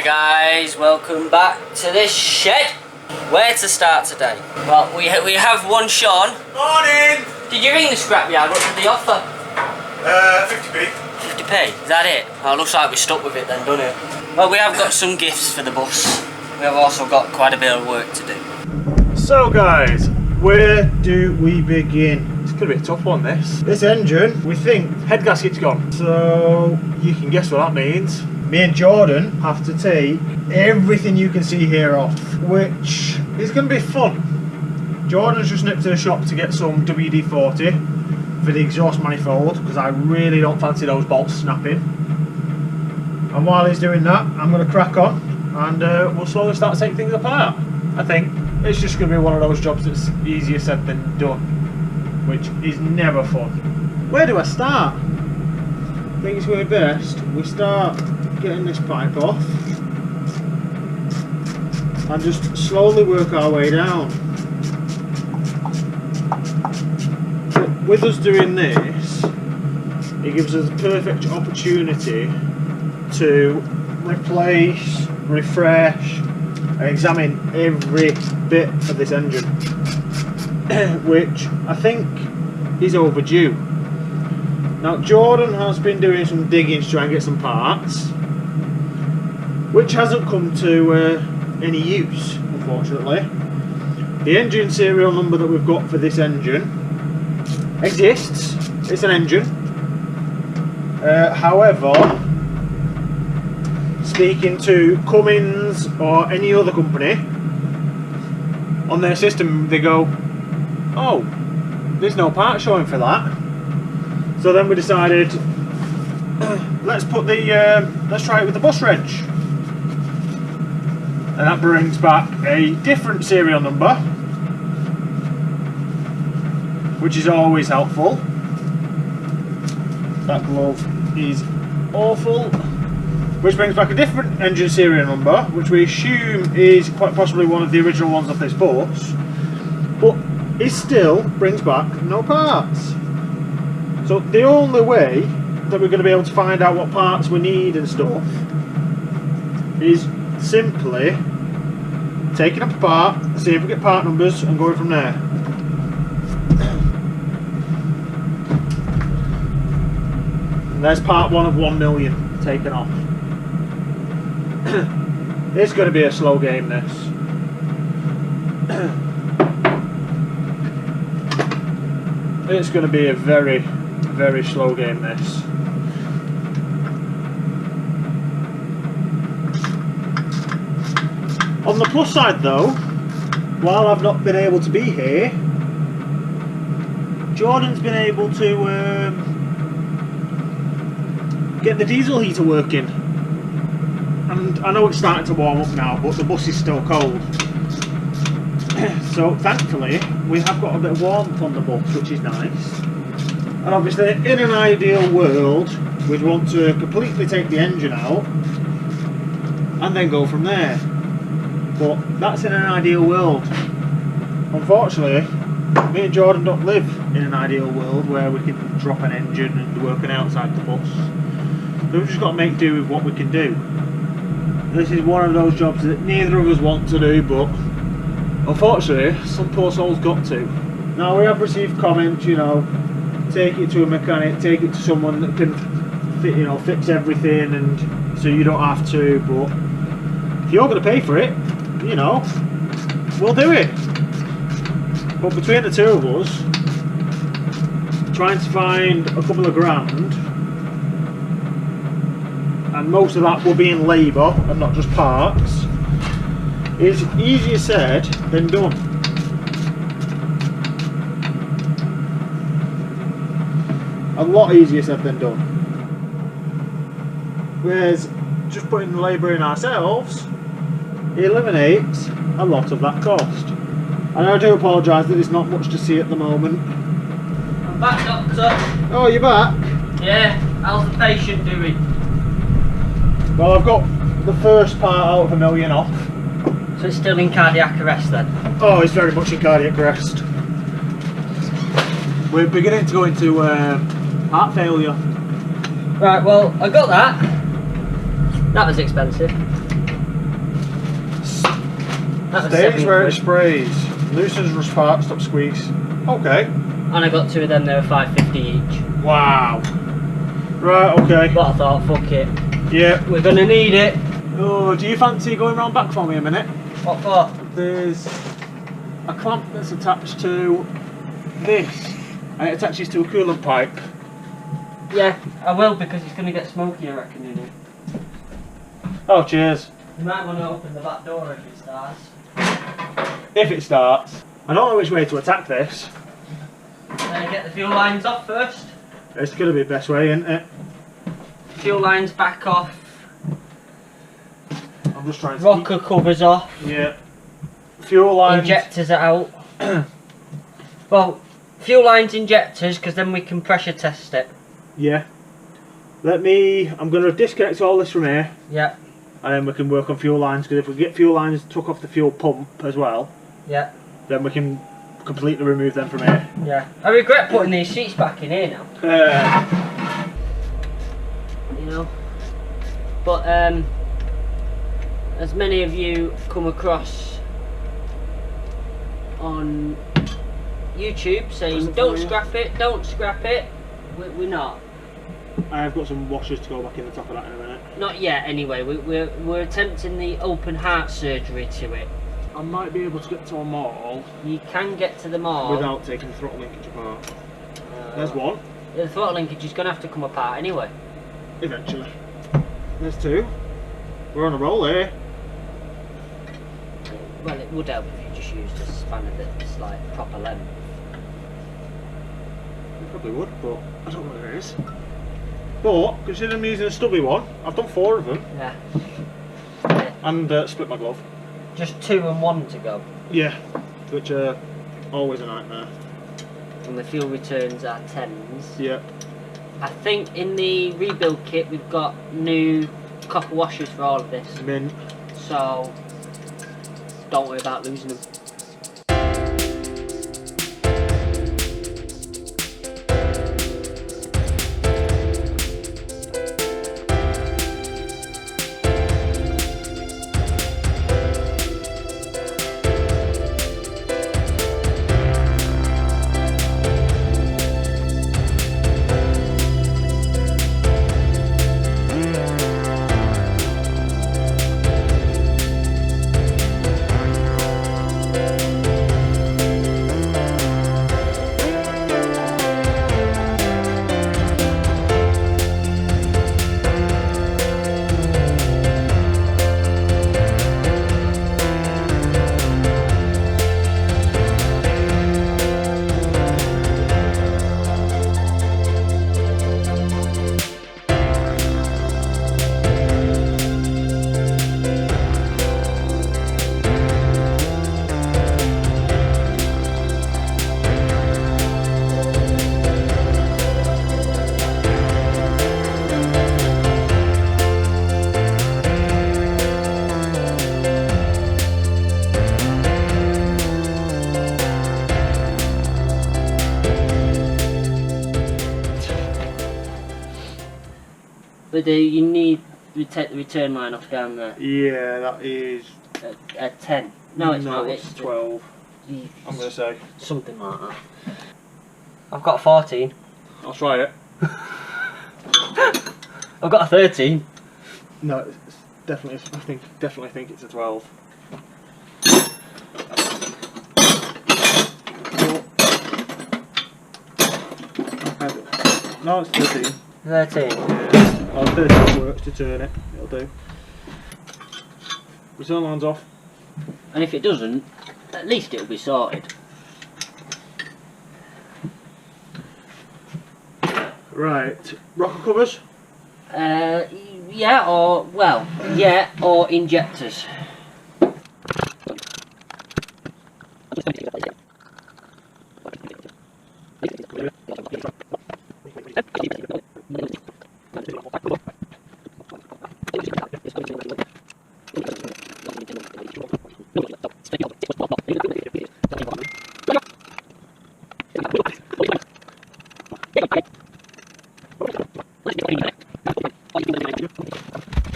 Hi guys, welcome back to this shed. Where to start today? Well, we have one Shaun. Morning! Did you ring the scrapyard? What did they offer? 50p. 50p, is that it? Well, looks like we're stuck with it then, doesn't it? Well, we have got some gifts for the bus. We have also got quite a bit of work to do. So guys, where do we begin? It's going to be a tough one, this. This engine, we think, head gasket's gone. So, you can guess what that means. Me and Jordan have to take everything you can see here off, which is going to be fun. Jordan's just nipped to the shop to get some WD-40 for the exhaust manifold, because I really don't fancy those bolts snapping. And while he's doing that, I'm going to crack on and we'll slowly start taking things apart. I think it's just going to be one of those jobs that's easier said than done, which is never fun. Where do I start? I think it's going to be best we start getting this pipe off and just slowly work our way down. But with us doing this, it gives us the perfect opportunity to replace, refresh and examine every bit of this engine, which I think is overdue. Now Jordan has been doing some digging to try and get some parts, which hasn't come to any use, unfortunately. The engine serial number that we've got for this engine exists. It's an engine. However, speaking to Cummins or any other company, on their system they go, oh, there's no part showing for that. So then we decided, let's try it with the bus reg. And that brings back a different serial number, which is always helpful. That glove is awful. Which brings back a different engine serial number, which we assume is quite possibly one of the original ones of this bus, but it still brings back no parts. So the only way that we're going to be able to find out what parts we need and stuff is simply taking up a part, see if we get part numbers and going from there. And there's part 1 of 1 million taken off. It's going to be a slow game, this. It's going to be a very, very slow game, this. On the plus side though, while I've not been able to be here, Jordan's been able to get the diesel heater working. And I know it's starting to warm up now, but the bus is still cold. So thankfully, we have got a bit of warmth on the bus, which is nice. And obviously, in an ideal world, we'd want to completely take the engine out and then go from there. But that's in an ideal world. Unfortunately, me and Jordan don't live in an ideal world where we can drop an engine and work it outside the bus. So we've just got to make do with what we can do. This is one of those jobs that neither of us want to do, but unfortunately, some poor soul's got to. Now we have received comments, you know, take it to a mechanic, take it to someone that can fix everything, and so you don't have to. But if you're going to pay for it, you know, we'll do it. But between the two of us, trying to find a couple of grand, and most of that will be in labour and not just parts, is easier said than done. A lot easier said than done. Whereas just putting the labour in ourselves eliminates a lot of that cost. And I do apologise that there's not much to see at the moment. I'm back, Doctor. Oh, you're back? Yeah, how's the patient doing? Well, I've got the first part out of 1 million off. So it's still in cardiac arrest then? Oh, it's very much in cardiac arrest. We're beginning to go into heart failure. Right, well, I got that. That was expensive. Stays where it sprays. Loosens rust part, stop squeaks. Okay. And I got 2 of them, they were £5.50 each. Wow. Right, okay. But I thought, fuck it. Yeah. We're gonna need it. Oh, do you fancy going round back for me a minute? What for? There's a clamp that's attached to this, and it attaches to a coolant pipe. Yeah, I will, because it's gonna get smoky, I reckon, in it. Oh, cheers. You might want to open the back door if it starts. If it starts. I don't know which way to attack this. Get the fuel lines off first. It's going to be the best way, isn't it? Fuel lines back off. I'm just trying to Rocker covers off. Yeah. Fuel lines. Injectors are out. Well, fuel lines, injectors, because then we can pressure test it. Yeah. I'm going to disconnect all this from here. Yeah. And then we can work on fuel lines, because if we get fuel lines took off the fuel pump as well, yeah, then we can completely remove them from here. Yeah. I regret putting these seats back in here now. You know. But as many of you come across on YouTube saying don't scrap it, don't scrap it, we're not. I've got some washers to go back in the top of that in a minute. Not yet anyway, we're attempting the open heart surgery to it. I might be able to get to a mall. You can get to the mall without taking the throttle linkage apart. There's one. The throttle linkage is going to have to come apart anyway. Eventually. There's 2. We're on a roll here. Well, it would help if you just used a spanner that's like proper length. It probably would, but I don't know what it is. But, considering I'm using a stubby one, I've done 4 of them. Yeah. And split my glove. Just 2 and 1 to go. Yeah, which are always a nightmare. And the fuel returns are 10s. Yeah. I think in the rebuild kit we've got new copper washers for all of this. Mint. So, don't worry about losing them. But you need to take the return line off down there. Yeah, that is... At 10. No, it's not. It's 12. I'm going to say. Something like that. I've got a 14. I'll try it. I've got a 13. No, it's definitely, definitely think it's a 12. No, it's 13. 13. Yeah. Oh, 13 works to turn it. It'll do. Return line's off. And if it doesn't, at least it'll be sorted. Right. Rocker covers? Yeah, or, well, yeah, or injectors.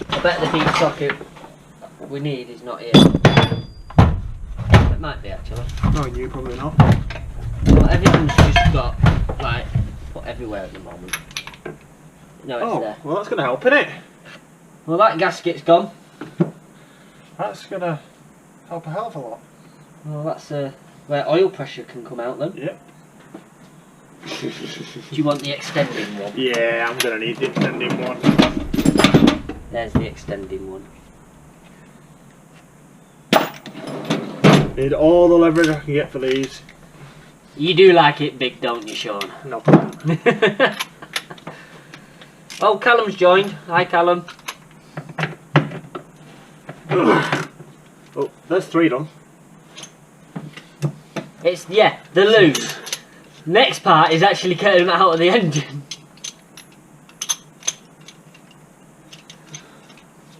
I bet the deep socket we need is not here. might be actually. No, you probably not. Well, everything's just got like put everywhere at the moment. No, it's there. Well, that's going to help, innit? Well, that gasket's gone. That's going to help a hell of a lot. Well, that's where oil pressure can come out then. Yep. Do you want the extending one? Yeah, I'm going to need the extending one. There's the extending one. Need all the leverage I can get for these. You do like it big, don't you, Shaun? No. Oh, Callum's joined. Hi, Callum. Oh, there's 3 done. It's, yeah, the loo. Next part is actually getting them out of the engine.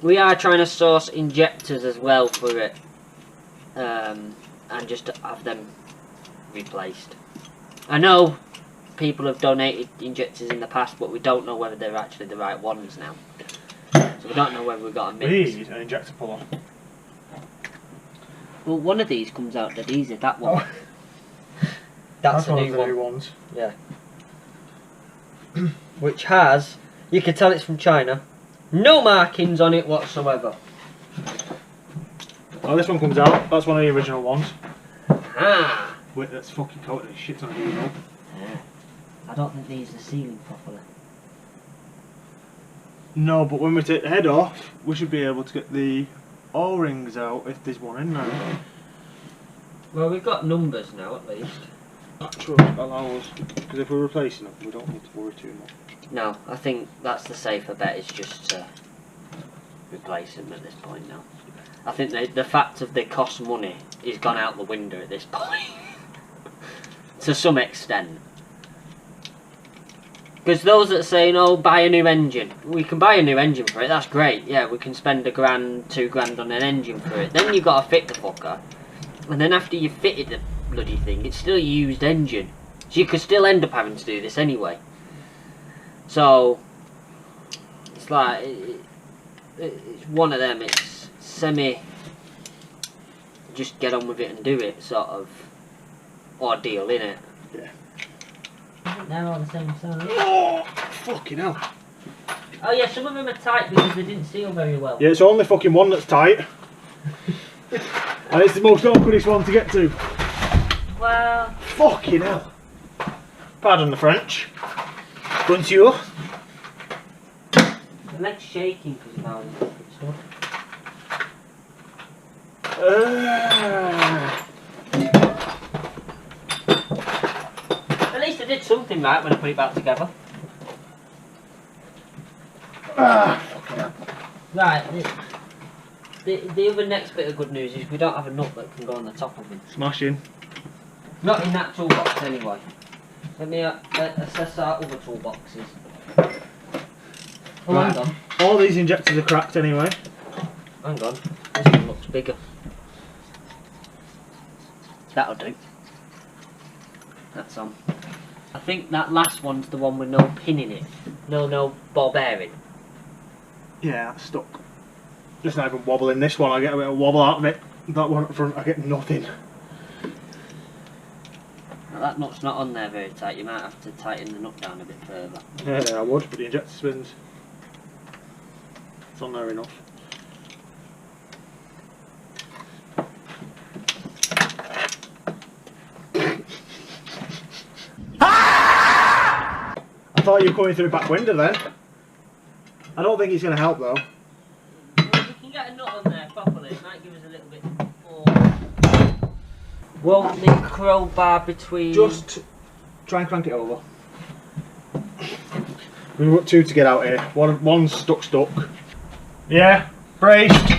We are trying to source injectors as well for it. And just to have them replaced. I know people have donated injectors in the past, but we don't know whether they're actually the right ones now. So we don't know whether we've got a mix. We need an injector puller. Well, one of these comes out dead easy, that one. Oh. That's a one new of the one. new ones. Yeah. Which has, you can tell it's from China, no markings on it whatsoever. Oh, this one comes out. That's one of the original ones. Ah. Wait, that's fucking coated as shit on the wheel. Yeah. I don't think these are sealing properly. No, but when we take the head off, we should be able to get the O-rings out if there's one in there. Well, we've got numbers now at least. That should allow us, because if we're replacing them, we don't need to worry too much. No, I think that's the safer bet, is just to replace them at this point now. I think the fact of they cost money is gone out the window at this point. To some extent. Because those that are saying, oh, buy a new engine. We can buy a new engine for it, that's great. Yeah, we can spend £1,000, £2,000 on an engine for it. Then you've got to fit the fucker. And then after you've fitted the bloody thing, it's still a used engine. So you could still end up having to do this anyway. So, it's like, it's one of them, it's semi, just get on with it and do it sort of ordeal, innit? Yeah. They're all the same size. Oh, fucking hell. Oh yeah, some of them are tight because they didn't seal very well. Yeah, it's only fucking one that's tight. And it's the most awkwardest one to get to. Well... Fucking hell. Pardon the French. Bonjour. The leg's shaking because of how it's stuff. At least I did something right when I put it back together. Fucking hell. Right, the other next bit of good news is we don't have a nut that can go on the top of it. Smashing. Not in that toolbox anyway. Let me assess our other toolboxes. Oh, Right. hang on. All these injectors are cracked anyway. Hang on. This one looks bigger. That'll do. That's on. I think that last one's the one with no pin in it. No ball bearing. Yeah, that's stuck. Just not even wobbling this one, I get a bit of wobble out of it. That one up front, I get nothing. Now that nut's not on there very tight, you might have to tighten the nut down a bit further. Yeah, I would, but the injector spins. It's on there enough. I thought you were coming through the back window then. I don't think it's going to help though. Well, if we can get a nut on there properly, it might give us a little bit more. Won't the crowbar between... Just try and crank it over. We've got 2 to get out here. One's stuck. Yeah, braced.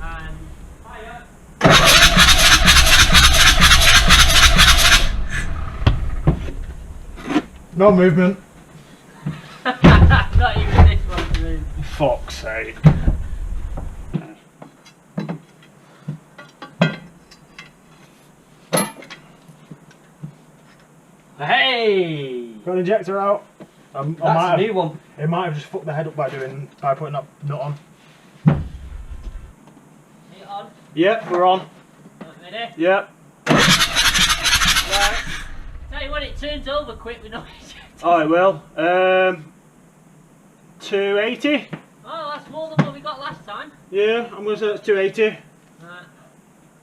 And fire. No movement. Not even this one to move. Fuck's sake. Hey! Got an injector out. That's a new one. It might have just fucked the head up by putting that nut on. It on? Yep, we're on. Ready? Yep. Right. Tell you what, it turns over quick with no ejector. Oh, it will. 280. Oh, that's more than what we got last time. Yeah, I'm going to say it's 280. Right.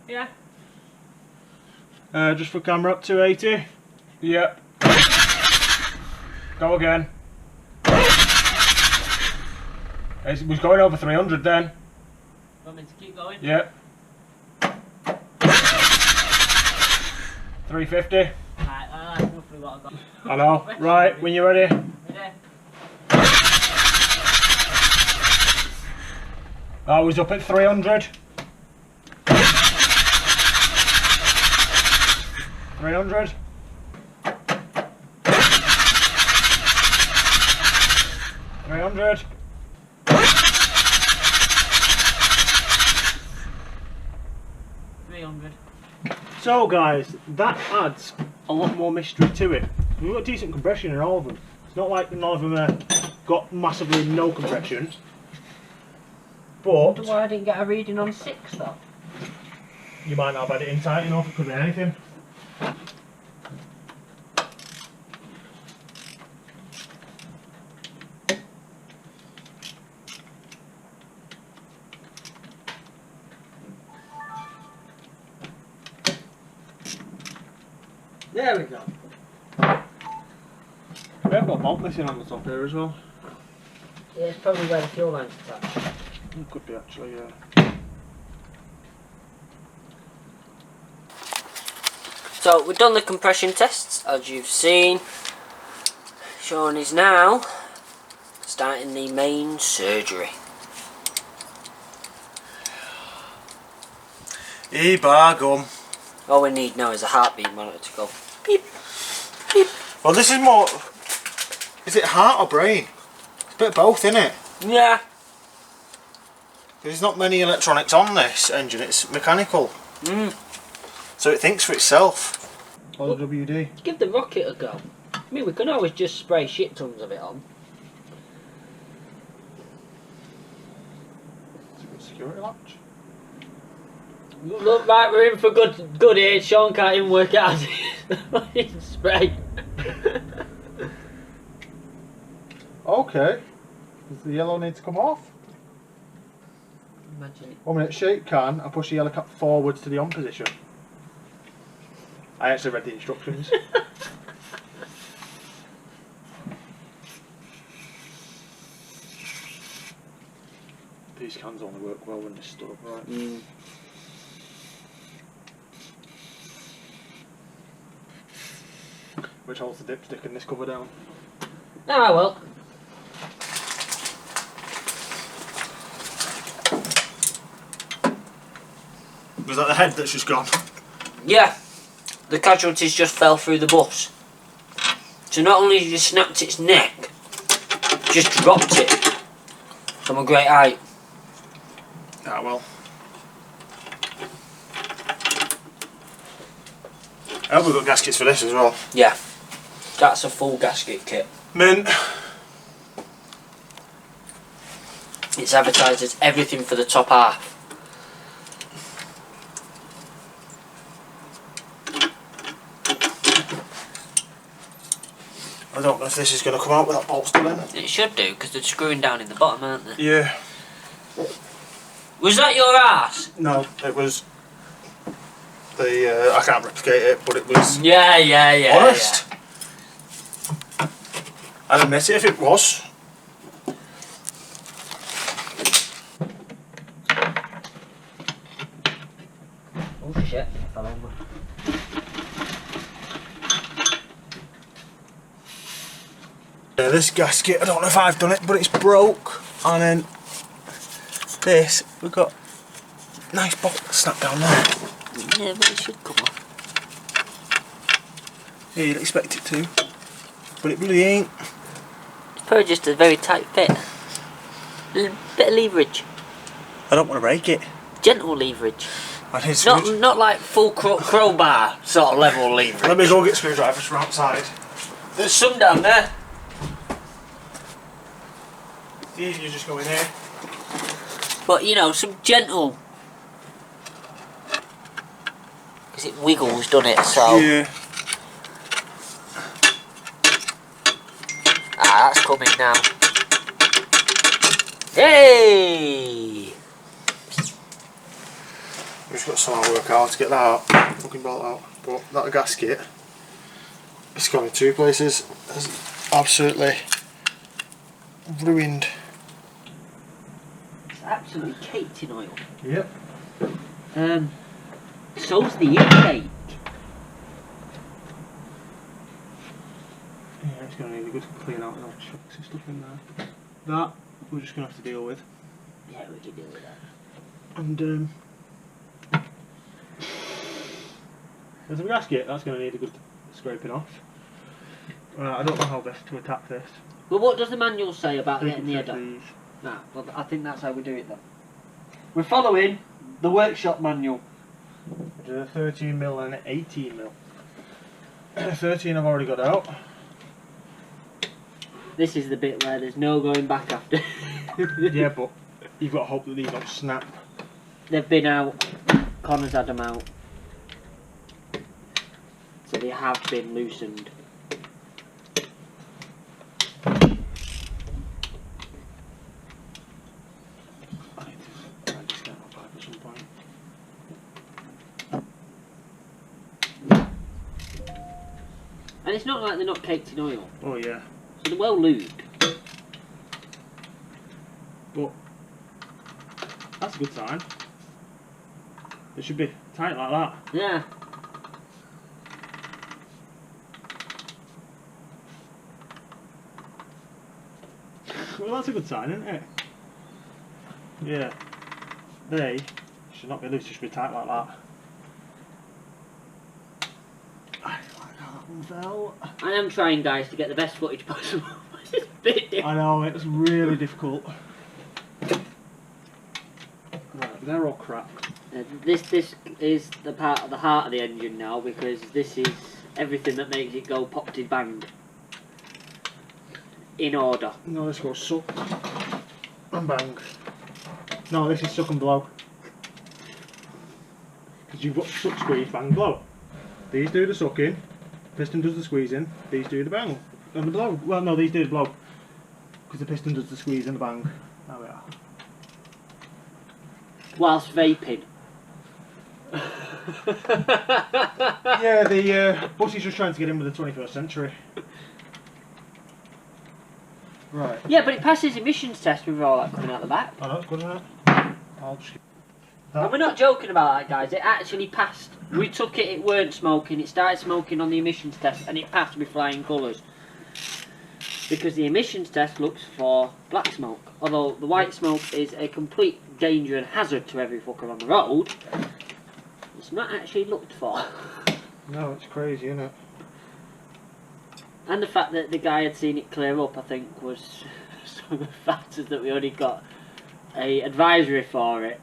Yeah. Just for camera, 280. Yep. Go again. It was going over 300 then. Want me to keep going? Yep. 350. Right, that's roughly what I've got. I know. Right, when you're ready. Ready? I was up at 300. 300. 300. So guys, that adds a lot more mystery to it. We've got decent compression in all of them. It's not like none of them got massively no compression. I But wonder why I didn't get a reading on 6 though. you might not have had it in tight enough, it could be anything. There we go. We have got a bolt missing on the top here as well. Yeah, it's probably where the fuel line's attached. It could be actually, yeah. So we've done the compression tests, as you've seen. Shaun is now starting the main surgery. Bar gum. All we need now is a heartbeat monitor to go beep, beep. Well, this is more. Is it heart or brain? It's a bit of both, isn't it? Yeah. There's not many electronics on this engine. It's mechanical, so it thinks for itself. Or the WD. Give the rocket a go. I mean, we can always just spray shit tons of it on. Security latch. Look, right, we're in for good here. Shaun can't even work out his spray. Okay. Does the yellow need to come off? Imagine it. 1 minute, shake can and push the yellow cap forwards to the on position. I actually read the instructions. These cans only work well when they're stood upright. Which holds the dipstick and this cover down. Ah, well. Was that the head that's just gone? Yeah. The casualties just fell through the bus. So not only have you snapped its neck, just dropped it from a great height. Ah, well. I hope we've got gaskets for this as well. Yeah. That's a full gasket kit. Mint. It's advertised as everything for the top half. I don't know if this is going to come out with that bolt still in. It should do, because they're screwing down in the bottom, aren't they? Yeah. Was that your ass? No, it was the. I can't replicate it, but it was. Yeah. Honest. I'd admit it if it was. Oh shit, I fell over. This gasket, I don't know if I've done it, but it's broke. And then this, we've got nice bolt snap down there. Yeah, but it should come off. Yeah, you'd expect it to, but it really ain't. It's probably just a very tight fit. Bit of leverage. I don't want to break it. Gentle leverage. I need screws. Not like full crowbar sort of level leverage. Let me go get screwdrivers from outside. There's some down there. It's easy, you just go in here. But you know, some gentle it wiggles, doesn't it? So Yeah. that's coming now. Hey! We've just got to somehow work out how to get that fucking bolt out. But that gasket, it's gone in two places. It's absolutely ruined. It's absolutely caked in oil. Yep. So's the intake. Yeah, it's going to need a good clean out and all chucks and stuff in there. That we're just going to have to deal with. Yeah, we can deal with that. And there's a gasket that's going to need a good scraping off. I don't know how best to attack this. Well, what does the manual say about Take getting the head off? these. Nah, well, I think that's how we do it then. We're following the workshop manual. I did a 13mm and an 18mm. 13 I've already got out. This is the bit where there's no going back after. Yeah, but you've got to hope that these don't snap. They've been out. Connor's had them out. So they have been loosened. I need to just get that pipe at some point. And it's not like they're not caked in oil. Oh yeah. So they're well lubed. But that's a good sign. It should be tight like that. Yeah. Well, that's a good sign, isn't it? Yeah. They should not be loose, they should be tight like that. I don't like how that one fell. I am trying, guys, to get the best footage possible. It's a bit difficult. I know, it's really difficult. Right, they're all crap. This is the part of the heart of the engine now, because this is everything that makes it go pop-ty bang. In order. No, this goes suck and bang. No, this is suck and blow. Because you've got suck, squeeze, bang, blow. These do the sucking, piston does the squeezing, these do the bang. And the blow. Well, no, these do the blow. Because the piston does the squeeze and the bang. There we are. Whilst vaping. Yeah, the bus is just trying to get in with the 21st century. Right. Yeah, but it passes emissions test with all that coming out the back. Oh, that's good, isn't it? I'll just... And we're not joking about that, guys. It actually passed. We took it, it weren't smoking. It started smoking on the emissions test and it passed with flying colours. Because the emissions test looks for black smoke. Although the white smoke is a complete danger and hazard to every fucker on the road, it's not actually looked for. No, it's crazy, isn't it? And the fact that the guy had seen it clear up, I think, was some of the factors that we only got a advisory for it.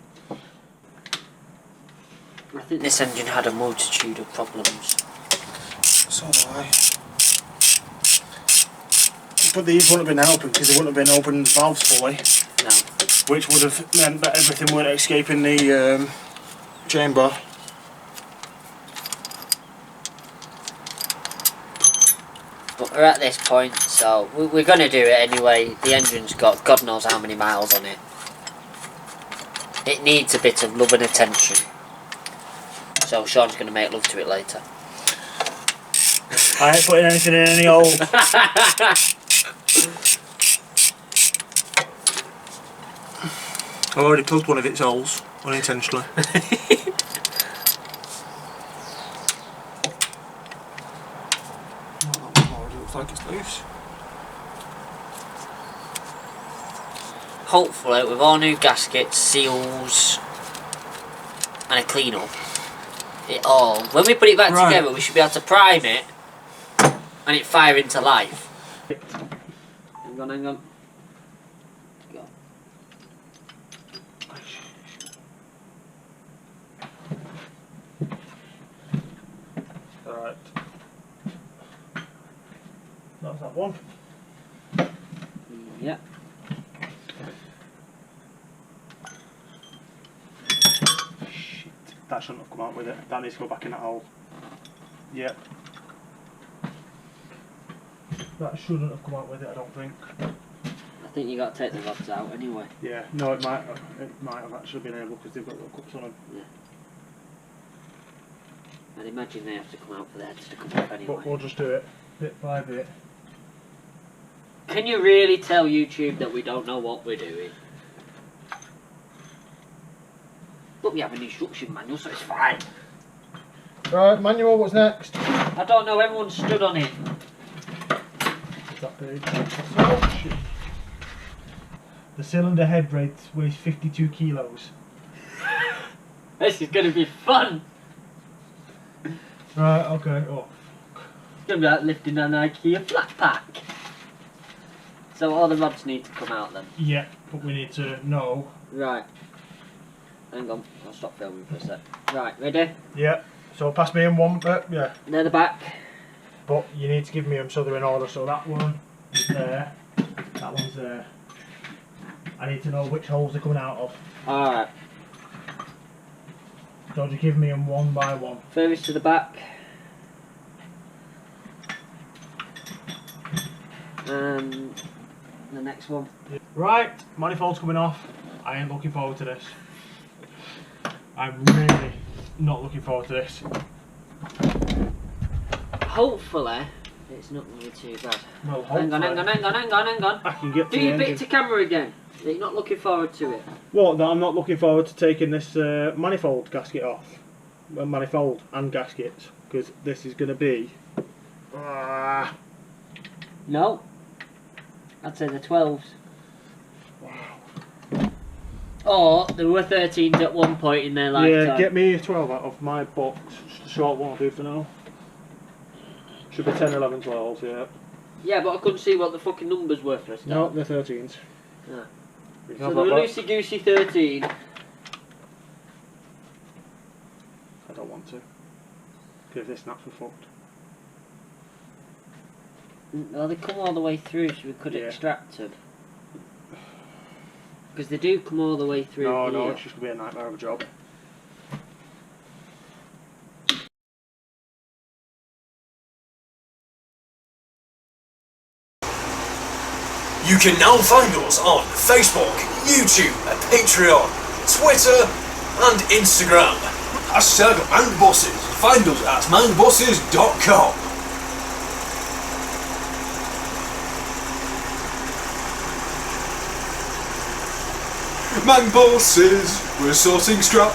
I think this engine had a multitude of problems. So do I. But these wouldn't have been helping because they wouldn't have been opening the valves fully. No. Which would have meant that everything weren't escaping the chamber. But we're at this point, so we're going to do it anyway. The engine's got God knows how many miles on it. It needs a bit of love and attention. So Sean's going to make love to it later. I ain't putting anything in any hole. I've already plugged one of its holes, unintentionally. Looks like it's loose. Hopefully, with all new gaskets, seals, and a clean up, it all, when we put it back together, we should be able to prime it and it fire into life. Hang on, hang on. Go. Alright. That's that one. Yeah. Shit. That shouldn't have come out with it. That needs to go back in that hole. Yep. That shouldn't have come out with it, I don't think. I think you got to take the rods out anyway. Yeah, no, it might have actually been able because they've got little cups on them. Yeah. I'd imagine they have to come out for the heads to come off anyway. But we'll just do it bit by bit. Can you really tell YouTube that we don't know what we're doing? But we have an instruction manual, so it's fine. Right, manual, what's next? I don't know, everyone stood on it. Is that big? Oh, shit. The cylinder head weighs 52 kilos. This is going to be fun. Right, okay. Oh, It's going to be like lifting an IKEA flat pack. So all the rods need to come out then. yeah, but we need to know. Right. Hang on, I'll stop filming for a sec. Right, ready? Yeah. So pass me in one. Yeah. They're the back. But you need to give me them so they're in order. So that one is there. That one's there. I need to know which holes they're coming out of. Alright. So just give me them one by one. Furthest to the back. And the next one. Right, manifold's coming off. I ain't looking forward to this. I'm really not looking forward to this. Hopefully, it's not going to be too bad. Well, Hang on. I can get to Do the your bit engine. to camera again. You're not looking forward to it. What? That I'm not looking forward to taking this manifold gasket off. Well, manifold and gaskets, because this is going to be. No. I'd say the 12s. Wow. Or there were 13s at one point in their lifetime. Yeah, get me a 12 out of my box. Just a short one I'll do for now. Should be 10, 11, 12s, yeah. Yeah, but I couldn't see what the fucking numbers were for a No, start. they're 13s. Yeah. You can So have the that back. loosey goosey 13. I don't want to. Because if this snaps, we're fucked. Well, they come all the way through, so we could Yeah. extract them. Because they do come all the way through. No, here. it's just going to be a nightmare of a job. You can now find us on Facebook, YouTube, Patreon, Twitter and Instagram. Hashtag MangBosses. Find us at mangbosses.com. Mangbosses, we're sorting scrap.